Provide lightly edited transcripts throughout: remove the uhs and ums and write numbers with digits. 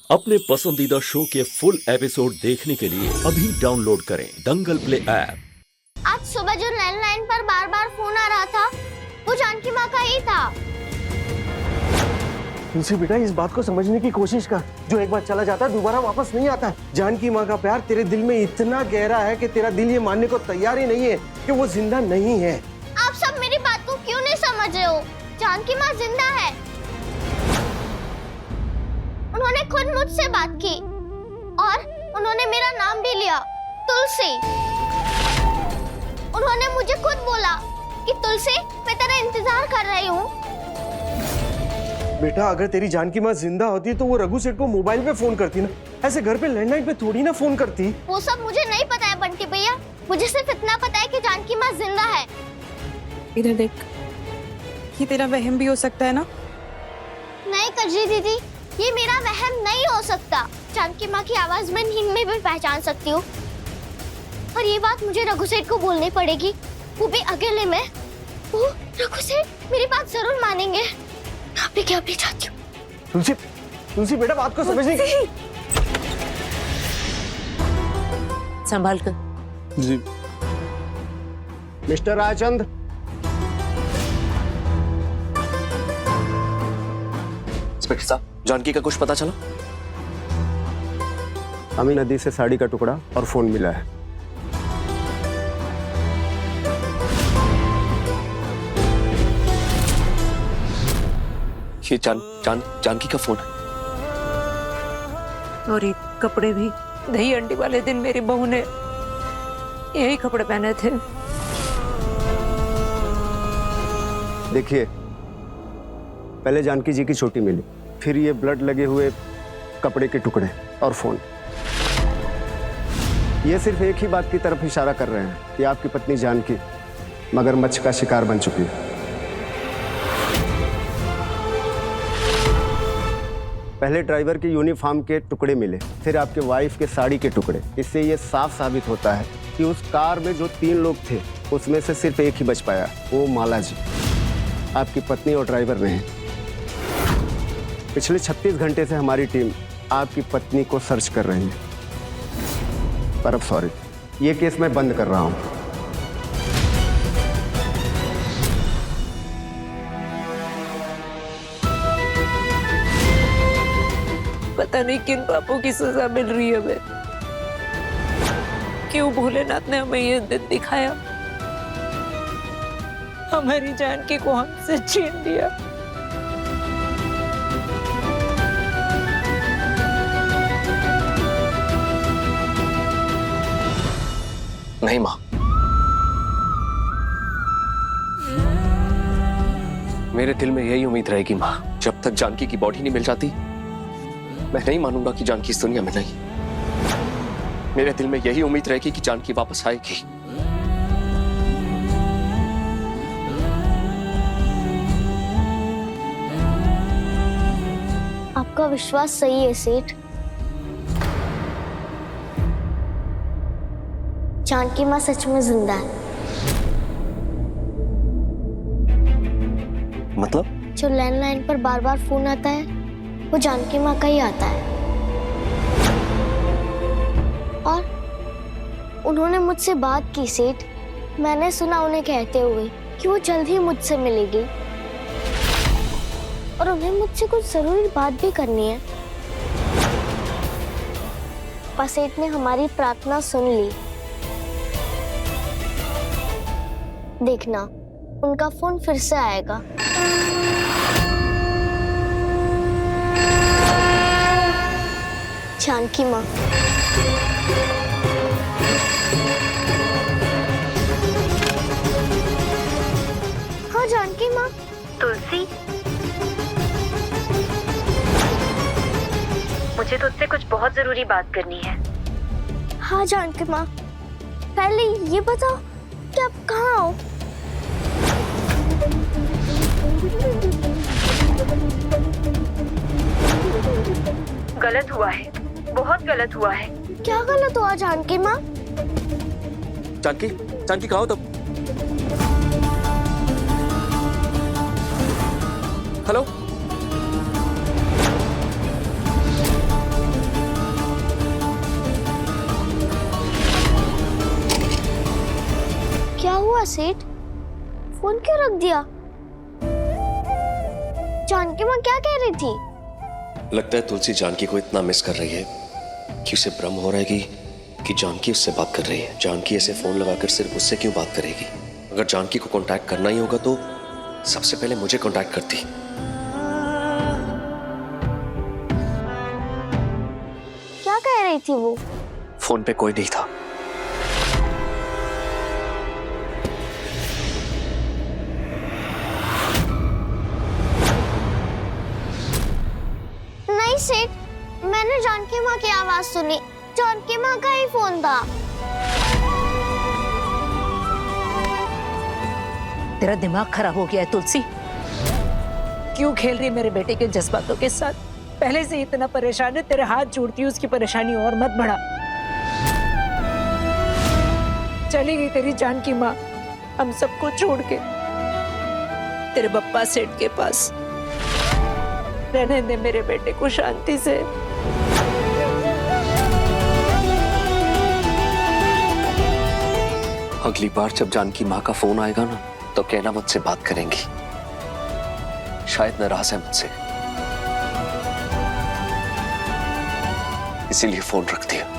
अपने पसंदीदा शो के फुल एपिसोड देखने के लिए अभी डाउनलोड करें दंगल प्ले ऐप। आज सुबह जो लैंडलाइन पर बार बार फोन आ रहा था वो जानकी माँ का ही था। तुलसी बेटा, इस बात को समझने की कोशिश कर। जो एक बार चला जाता है दोबारा वापस नहीं आता। जानकी माँ का प्यार तेरे दिल में इतना गहरा है कि तेरा दिल ये मानने को तैयार ही नहीं है कि वो जिंदा नहीं है। आप सब मेरी बात को क्यों नहीं समझ रहे हो? जानकी माँ जिंदा है। उन्होंने खुद मुझसे बात की और उन्होंने मेरा नाम भी लिया, तुलसी। उन्होंने मुझे खुद बोला कि तुलसी, मैं तेरा इंतजार कर रही हूँ। बेटा, अगर तेरी जानकी माँ जिंदा होती तो वो रघु सेठ को मोबाइल पे फोन करती ना, ऐसे घर पे लैंडलाइन पे थोड़ी ना फोन करती। वो सब मुझे नहीं पता है बंटी भैया, मुझे सिर्फ इतना पता है कि जानकी माँ जिंदा है। इधर देख, ये तेरा वहम भी हो सकता है ना? नहीं कजरी दीदी, ये मेरा वहम नहीं हो सकता। जानकी माँ की आवाज मैं नींद में भी पहचान सकती हूँ। और ये बात मुझे रघु सेठ को बोलनी पड़ेगी, वो भी अकेले में। वो रघु सेठ मेरी बात जरूर मानेंगे। मैं क्या भी चाहती हूँ। तुलसी, तुलसी बेटा, बात को समझने की। संभाल कर। जी मिस्टर राजचंद्र, इंस्पेक्टर साहब, जानकी का कुछ पता चला? हमें नदी से साड़ी का टुकड़ा और फोन मिला है। ये जानकी का फोन है। और ये कपड़े भी, दही अंडी वाले दिन मेरी बहू ने यही कपड़े पहने थे। देखिए, पहले जानकी जी की चोटी मिली, फिर ये ब्लड लगे हुए कपड़े के टुकड़े और फोन। ये सिर्फ एक ही बात की तरफ इशारा कर रहे हैं कि आपकी पत्नी जानकी मगरमच्छ का शिकार बन चुकी है। पहले ड्राइवर के यूनिफॉर्म के टुकड़े मिले, फिर आपके वाइफ के साड़ी के टुकड़े। इससे ये साफ साबित होता है कि उस कार में जो 3 लोग थे उसमें से सिर्फ एक ही बच पाया, वो माला जी, आपकी पत्नी और ड्राइवर नहीं। पिछले 36 घंटे से हमारी टीम आपकी पत्नी को सर्च कर रही है, पर अब सॉरी, ये केस मैं बंद कर रहा हूं। पता नहीं किन पापों की सजा मिल रही है हमें। क्यों भोलेनाथ ने हमें ये दिन दिखाया? हमारी जानकी को हमसे छीन लिया। नहीं माँ, मेरे दिल में यही उम्मीद रहेगी माँ, जब तक जानकी की बॉडी नहीं मिल जाती मैं नहीं मानूंगा कि जानकी इस दुनिया में नहीं। मेरे दिल में यही उम्मीद रहेगी कि जानकी वापस आएगी। आपका विश्वास सही है सेठ। जानकी माँ सच में जिंदा है। मतलब? जो लैंडलाइन पर बार बार फोन आता है वो जानकी माँ का ही आता है। और उन्होंने मुझसे बात की सेठ। मैंने सुना उन्हें कहते हुए कि वो जल्द ही मुझसे मिलेगी और उन्हें मुझसे कुछ जरूरी बात भी करनी है। पर सेठ ने हमारी प्रार्थना सुन ली। देखना, उनका फोन फिर से आएगा। जानकी माँ, हाँ जानकी माँ। तुलसी, मुझे तुझसे कुछ बहुत जरूरी बात करनी है। हाँ जानकी माँ, पहले ये बताओ कि आप कहाँ हो? गलत हुआ है, बहुत गलत हुआ है। क्या गलत हुआ जानकी माँ? जानकी कहाँ हो तुम? हेलो? सेठ, फोन क्यों रख दिया? जानकी माँ क्या कह रही थी? लगता है तुलसी जानकी को इतना मिस कर रही है कि उसे भ्रम हो रहा है कि जानकी उससे बात कर रही है। जानकी ऐसे फोन लगाकर सिर्फ उससे क्यों बात करेगी? अगर जानकी को कांटेक्ट करना ही होगा तो सबसे पहले मुझे कांटेक्ट करती। क्या कह रही थी वो? फोन पे कोई नहीं था। नहीं सेठ, मैंने जानकी माँ की आवाज सुनी। जानकी माँ का ही फोन था। तेरा दिमाग खराब हो गया है तुलसी। क्यों खेल रही है मेरे बेटे के जज्बातों के साथ? पहले से इतना परेशान है, तेरे हाथ जोड़ती हूँ उसकी परेशानी और मत बढ़ा। चली गई तेरी जानकी माँ हम सबको छोड़ के तेरे बप्पा सेठ के पास। रहने दे मेरे बेटे को शांति से। अगली बार जब जानकी माँ का फोन आएगा ना तो कहना मुझसे बात करेंगी। शायद नाराज है मुझसे, इसीलिए फोन रख दिया।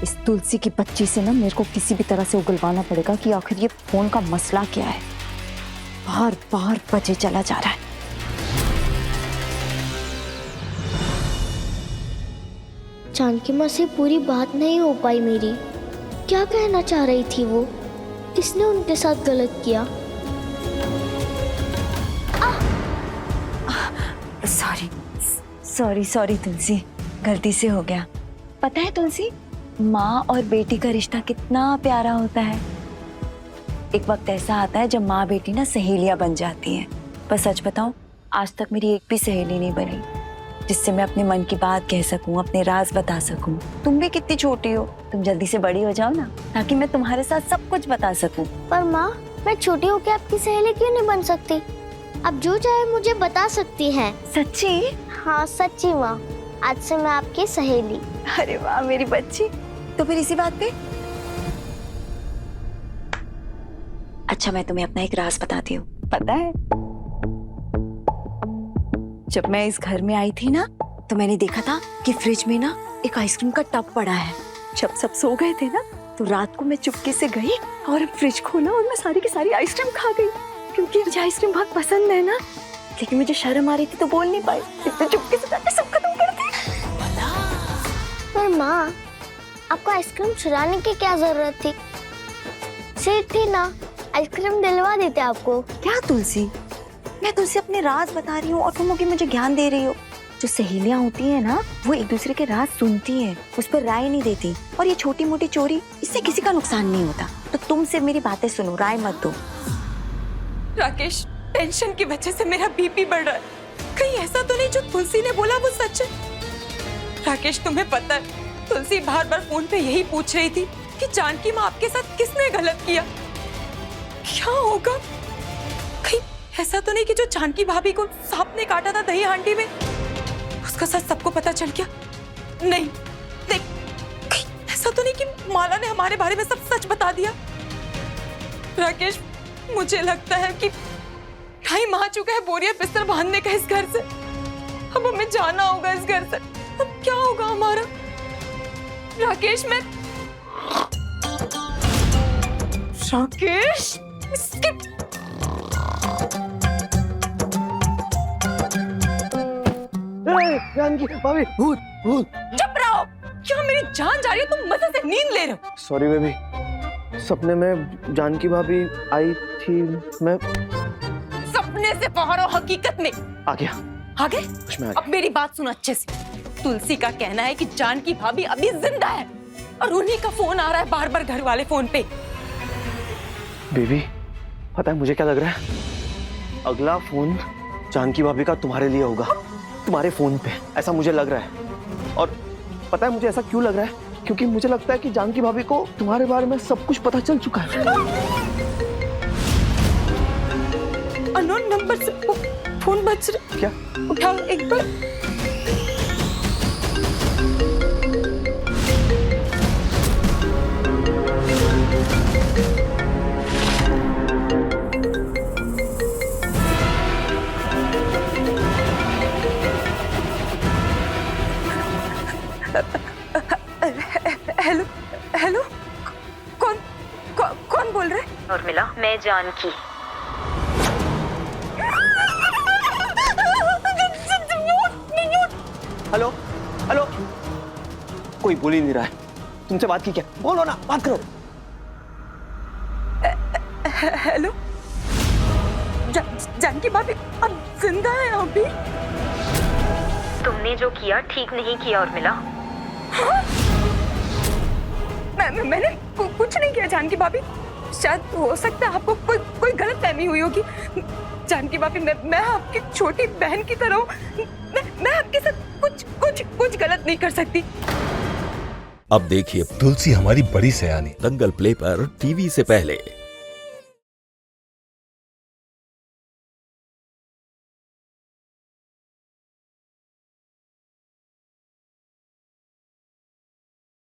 इस तुलसी की बच्ची से ना मेरे को किसी भी तरह से उगलवाना पड़ेगा कि आखिर ये फोन का मसला क्या है। बार बार बजे चला जा रहा है। जानकी माँ से पूरी बात नहीं हो पाई मेरी। क्या कहना चाह रही थी वो? किसने उनके साथ गलत किया? सॉरी तुलसी, गलती से हो गया। पता है तुलसी, माँ और बेटी का रिश्ता कितना प्यारा होता है। एक वक्त ऐसा आता है जब माँ बेटी ना सहेलियां बन जाती हैं। पर सच बताऊं, आज तक मेरी एक भी सहेली नहीं बनी जिससे मैं अपने मन की बात कह सकूं, अपने राज बता सकूं। तुम भी कितनी छोटी हो, तुम जल्दी से बड़ी हो जाओ ना, ताकि मैं तुम्हारे साथ सब कुछ बता सकूं। पर माँ, मैं छोटी होकर आपकी सहेली क्यों नहीं बन सकती? आप जो चाहे मुझे बता सकती हैं। सच्ची? हाँ सच्ची माँ, आज से मैं आपकी सहेली। अरे वाह मेरी बच्ची। तो फिर इसी बात पे, अच्छा मैं तुम्हें अपना एक राज बताती हूँ। पता है, जब मैं इस घर में आई थी ना तो मैंने देखा था कि फ्रिज में ना एक आइसक्रीम का टब पड़ा है। जब सब सो गए थे ना तो रात को मैं चुपके से गई और फ्रिज खोला और मैं सारी की सारी आइसक्रीम खा गई, क्योंकि मुझे आइसक्रीम बहुत पसंद है ना। लेकिन मुझे शर्म आ रही थी तो बोल नहीं पाई, तो चुपके से जाके सब खत्म कर दी। पर माँ, आपको आइसक्रीम चुराने की क्या जरूरत थी? सेठ थी ना, आइसक्रीम दिलवा देते आपको। क्या तुलसी, मैं तुझसे अपने राज बता रही हूँ और तुम मुझे ज्ञान दे रही हो। जो सहेलियां होती है ना, वो एक दूसरे के राज सुनती हैं, उस पर राय नहीं देती। और ये छोटी मोटी चोरी, इससे किसी का नुकसान नहीं होता। तो तुम सिर्फ मेरी बातें सुनो, राय मत दो। राकेश, टेंशन की वजह से मेरा बीपी बढ़ रहा है। कहीं ऐसा तो नहीं जो तुलसी ने बोला वो सच है? राकेश, तुम्हें पता है तुलसी बार बार फोन पे यही पूछ रही थी कि जानकी माँ आपके साथ किसने गलत किया। क्या होगा? कहीं ऐसा तो नहीं कि जो जानकी भाभी को सांप ने काटा था दही हांडी में, उसका सच सबको पता चल गया? नहीं, कहीं ऐसा तो नहीं कि माला ने हमारे बारे में सब सच बता दिया? राकेश, मुझे लगता है कि टाइम आ चुका है बोरिया बिस्तर बांधने का इस घर से। अब हमें जाना होगा इस घर से। अब क्या होगा हमारा? राकेश, मैं राकेश, इसके चुप रहो। क्या मेरी जान जा रही है? तुम मजे से नींद ले रहे हो? सॉरी बेबी, सपने में जानकी भाभी आई थी। मैं सपने से बाहर हो, हकीकत में आ गया। आ गए? उसमें आ अब मेरी बात सुनो अच्छे से। तुलसी का कहना है कि जानकी भाभी अभी जिंदा है और उन्हीं का फोन आ रहा है बार बार घर वाले फोन पे। बेबी, पता है मुझे क्या लग रहा है? अगला फोन जानकी भाभी का तुम्हारे लिए होगा, तुम्हारे फोन पे, ऐसा मुझे लग रहा है। और पता है मुझे ऐसा क्यों लग रहा है? क्योंकि मुझे लगता है कि जानकी भाभी को तुम्हारे बारे में सब कुछ पता चल चुका है। अननोन नंबर से फोन बज रहा। क्या? उठाओ एक बार। हेलो हेलो, कौन बोल रहे? उर्मिला, मैं जानकी। हेलो हेलो, कोई बोल ही नहीं रहा है। तुमसे बात की क्या? बोलो ना, बात करो। हेलो, जानकी भाभी अब जिंदा है अभी? तुमने जो किया ठीक नहीं किया उर्मिला। हाँ? मैंने कुछ नहीं किया जानकी भाभी। शायद हो सकता है आपको कोई गलतफहमी हुई होगी। जानकी भाभी, मैं आपकी छोटी बहन की तरह हूँ। मैं आपके साथ कुछ गलत नहीं कर सकती। अब देखिए तुलसी हमारी बड़ी सयानी। दंगल प्ले पर टीवी से पहले।